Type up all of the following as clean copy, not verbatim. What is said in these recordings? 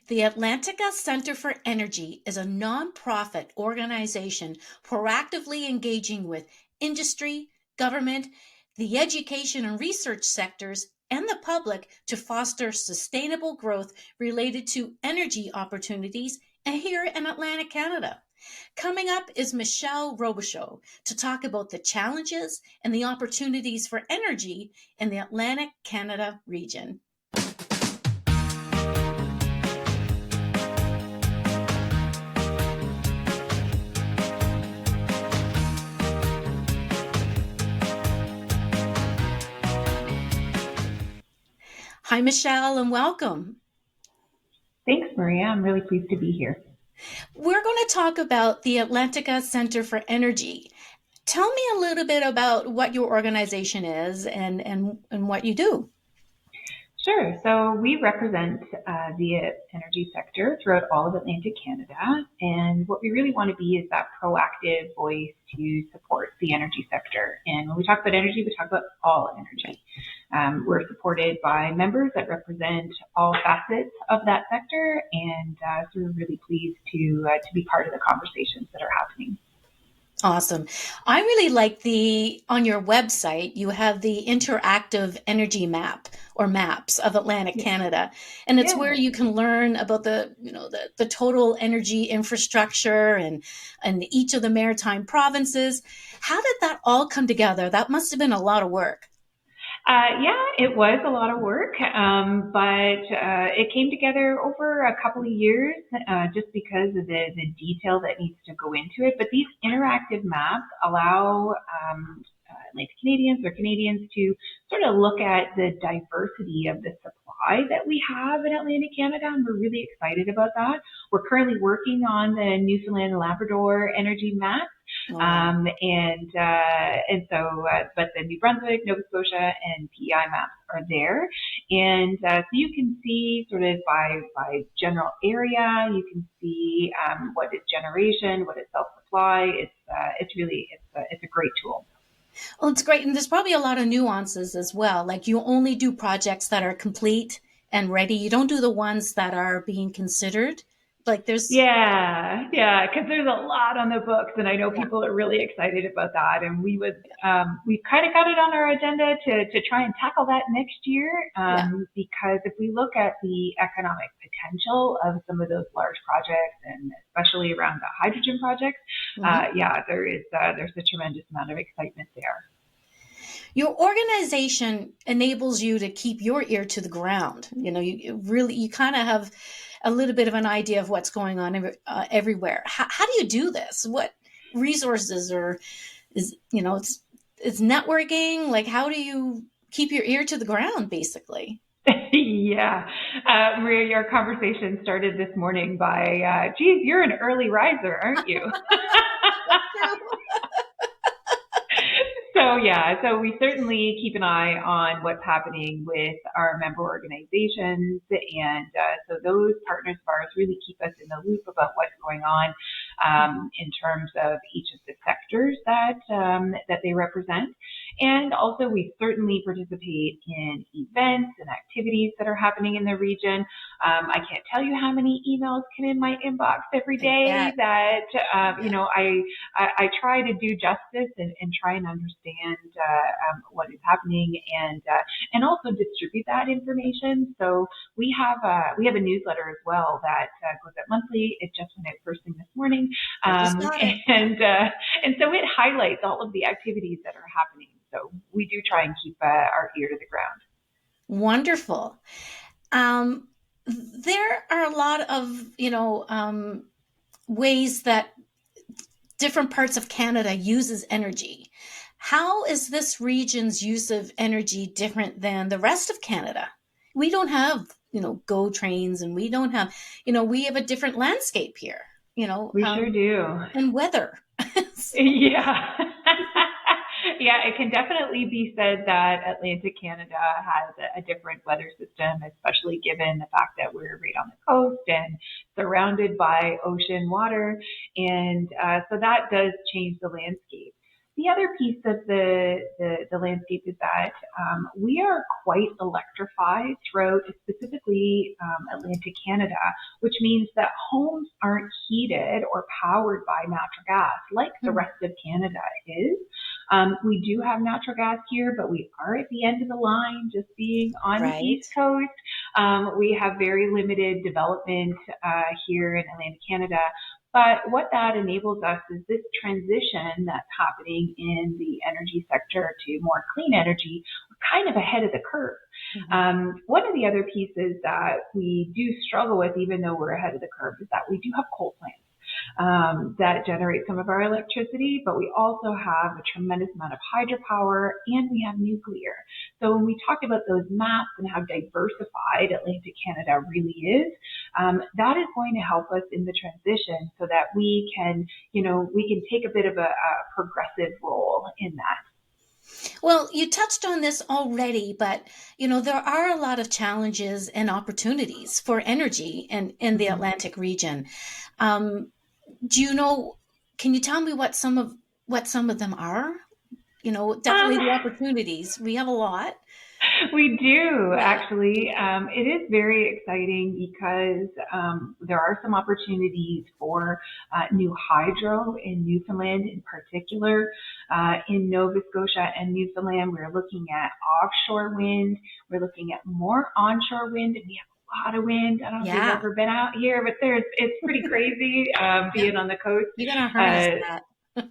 The Atlantica Centre for Energy is a nonprofit organization proactively engaging with industry, government, the education and research sectors, and the public to foster sustainable growth related to energy opportunities here in Atlantic Canada. Coming up is Michelle Robichaud to talk about the challenges and the opportunities for energy in the Atlantic Canada region. Hi, Michelle, and welcome. Thanks, Maria. I'm really pleased to be here. We're going to talk about the Atlantica Centre for Energy. Tell me a little bit about what your organization is and what you do. Sure. So we represent the energy sector throughout all of Atlantic Canada. And what we really want to be is that proactive voice to support the energy sector. And when we talk about energy, we talk about all energy. We're supported by members that represent all facets of that sector. And so we're really pleased to be part of the conversations that are happening. Awesome. I really like on your website, you have the interactive energy map or maps of Atlantic Canada. And it's where you can learn about the total energy infrastructure and each of the maritime provinces. How did that all come together? That must have been a lot of work. It was a lot of work, but it came together over a couple of years just because of the detail that needs to go into it. But these interactive maps allow Atlantic Canadians or Canadians to sort of look at the diversity of the supply that we have in Atlantic Canada, and we're really excited about that. We're currently working on the Newfoundland and Labrador energy map. But the New Brunswick, Nova Scotia, and PEI maps are there. And so you can see sort of by general area, you can see what is generation, what is self-supply. It's a great tool. Well, it's great. And there's probably a lot of nuances as well. Like you only do projects that are complete and ready. You don't do the ones that are being considered. Like there's because there's a lot on the books, and I know people are really excited about that. And we've kind of got it on our agenda to try and tackle that next year, because if we look at the economic potential of some of those large projects, and especially around the hydrogen projects, there's a tremendous amount of excitement there. Your organization enables you to keep your ear to the ground. You kind of have a little bit of an idea of what's going on everywhere. How do you do this? What resources is networking? Like, how do you keep your ear to the ground, basically? Maria, your conversation started this morning by, geez, you're an early riser, aren't you? So we certainly keep an eye on what's happening with our member organizations, and so those partners of ours really keep us in the loop about what's going on in terms of each of the sectors that they represent. And also we certainly participate in events and activities that are happening in the region. I can't tell you how many emails come in my inbox every day that, I try to do justice and try and understand what is happening and also distribute that information. So we have a newsletter as well that goes out monthly. It just went out first thing this morning. And so it highlights all of the activities that are happening. So we do try and keep our ear to the ground. Wonderful. There are a lot of, ways that different parts of Canada uses energy. How is this region's use of energy different than the rest of Canada? We don't have, GO trains, and we don't have, we have a different landscape here, We sure do. And weather. It can definitely be said that Atlantic Canada has a different weather system, especially given the fact that we're right on the coast and surrounded by ocean water. And so that does change the landscape. The the other piece of the landscape is that we are quite electrified throughout specifically Atlantic Canada, which means that homes aren't heated or powered by natural gas like the rest of Canada is. We do have natural gas here, but we are at the end of the line, just being on the East Coast. We have very limited development here in Atlantic Canada. But what that enables us is this transition that's happening in the energy sector to more clean energy. We're kind of ahead of the curve. One of the other pieces that we do struggle with, even though we're ahead of the curve, is that we do have coal plants that generate some of our electricity, but we also have a tremendous amount of hydropower and we have nuclear. So when we talk about those maps and how diversified Atlantic Canada really is, that is going to help us in the transition so that we can take a bit of a progressive role in that. Well, you touched on this already, but there are a lot of challenges and opportunities for energy in the Atlantic region. Can you tell me what some of them are? Definitely the opportunities. We have a lot. We do, actually. It is very exciting because there are some opportunities for new hydro in Newfoundland in particular. In Nova Scotia and Newfoundland, we're looking at offshore wind. We're looking at more onshore wind, and we have a lot of wind. I don't know if you've ever been out here, but it's pretty crazy being on the coast. You're going to harness that.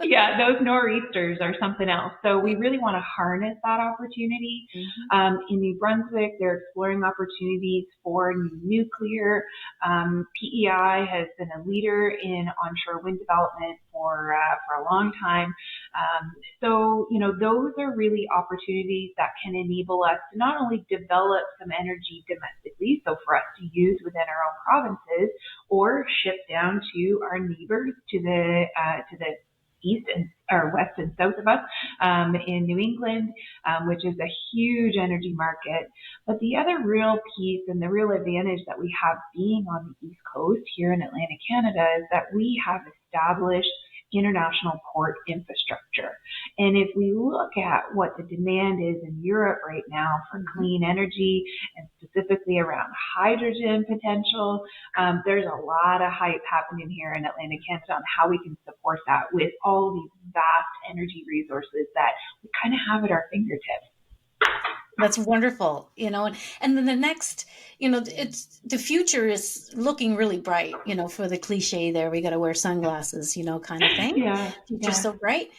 Yeah, those nor'easters are something else. So we really want to harness that opportunity. In New Brunswick, they're exploring opportunities for new nuclear. PEI has been a leader in onshore wind development for a long time. So those are really opportunities that can enable us to not only develop some energy domestically, so for us to use within our own provinces, or ship down to our neighbors to the east or west and south of us in New England, which is a huge energy market. But the other real piece and the real advantage that we have being on the East Coast here in Atlantic Canada is that we have established international port infrastructure. And if we look at what the demand is in Europe right now for clean energy and specifically around hydrogen potential, there's a lot of hype happening here in Atlantic Canada on how we can support that with all these vast energy resources that we kind of have at our fingertips. That's wonderful, and then the next, the future is looking really bright, for the cliche there, we got to wear sunglasses, kind of thing. Yeah. Future's so bright.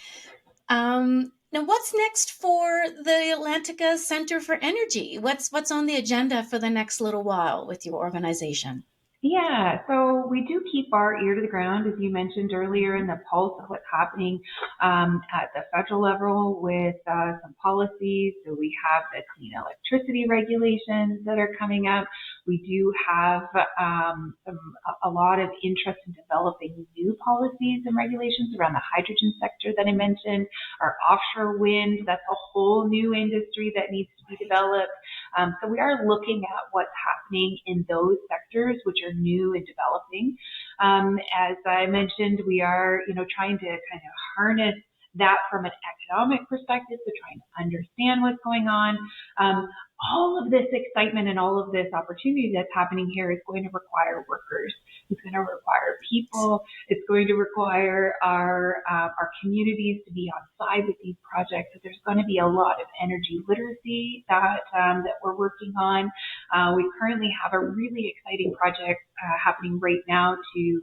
Now what's next for the Atlantica Centre for Energy? What's on the agenda for the next little while with your organization? Yeah, so we do keep our ear to the ground, as you mentioned earlier, in the pulse of what's happening at the federal level with some policies. So we have the clean electricity regulations that are coming up. We do have a lot of interest in developing new policies and regulations around the hydrogen sector that I mentioned. Our offshore wind, that's a whole new industry that needs to be developed. So we are looking at what's happening in those sectors, which are new and developing. As I mentioned, we are, trying to kind of harness that from an economic perspective, so trying to understand what's going on. All of this excitement and all of this opportunity that's happening here is going to require workers. It's going to require people. It's going to require our communities to be on side with these projects. So there's going to be a lot of energy literacy that we're working on. We currently have a really exciting project happening right now to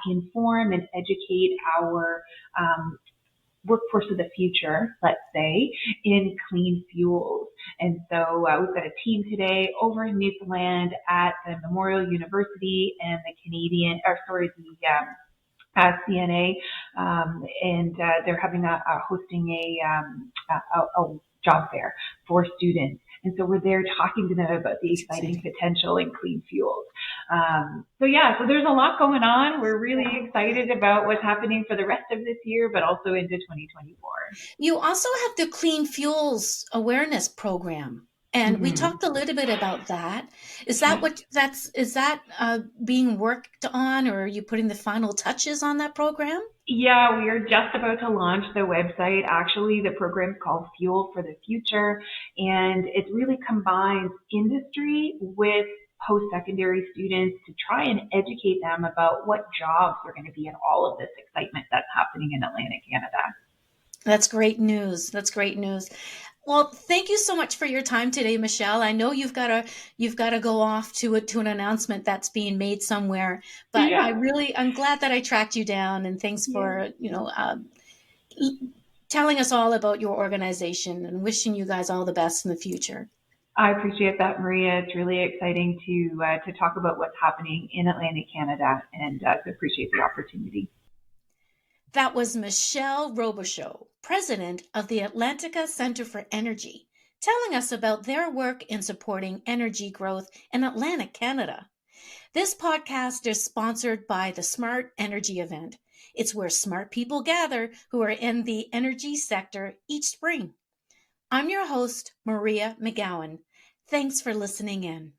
inform and educate our workforce of the future, let's say, in clean fuels. And so we've got a team today over in Newfoundland at the Memorial University and the CNA, and they're having hosting a job fair for students. And so we're there talking to them about the exciting potential in clean fuels. So there's a lot going on. We're really excited about what's happening for the rest of this year, but also into 2024. You also have the Clean Fuels Awareness Program. And we Mhm. talked a little bit about that. Is that being worked on, or are you putting the final touches on that program? Yeah, we are just about to launch the website. Actually, the program's called Fuel for the Future, and it really combines industry with post-secondary students to try and educate them about what jobs are going to be in all of this excitement that's happening in Atlantic Canada. That's great news. That's great news. Well, thank you so much for your time today, Michelle. I know you've got to go off to an announcement that's being made somewhere, but Yeah, I'm glad that I tracked you down, and thanks yeah. for telling us all about your organization, and wishing you guys all the best in the future. I appreciate that, Maria. It's really exciting to talk about what's happening in Atlantic Canada, and so appreciate the opportunity. That was Michelle Robichaud, president of the Atlantica Centre for Energy, telling us about their work in supporting energy growth in Atlantic Canada. This podcast is sponsored by the Smart Energy event. It's where smart people gather who are in the energy sector each spring. I'm your host, Maria McGowan. Thanks for listening in.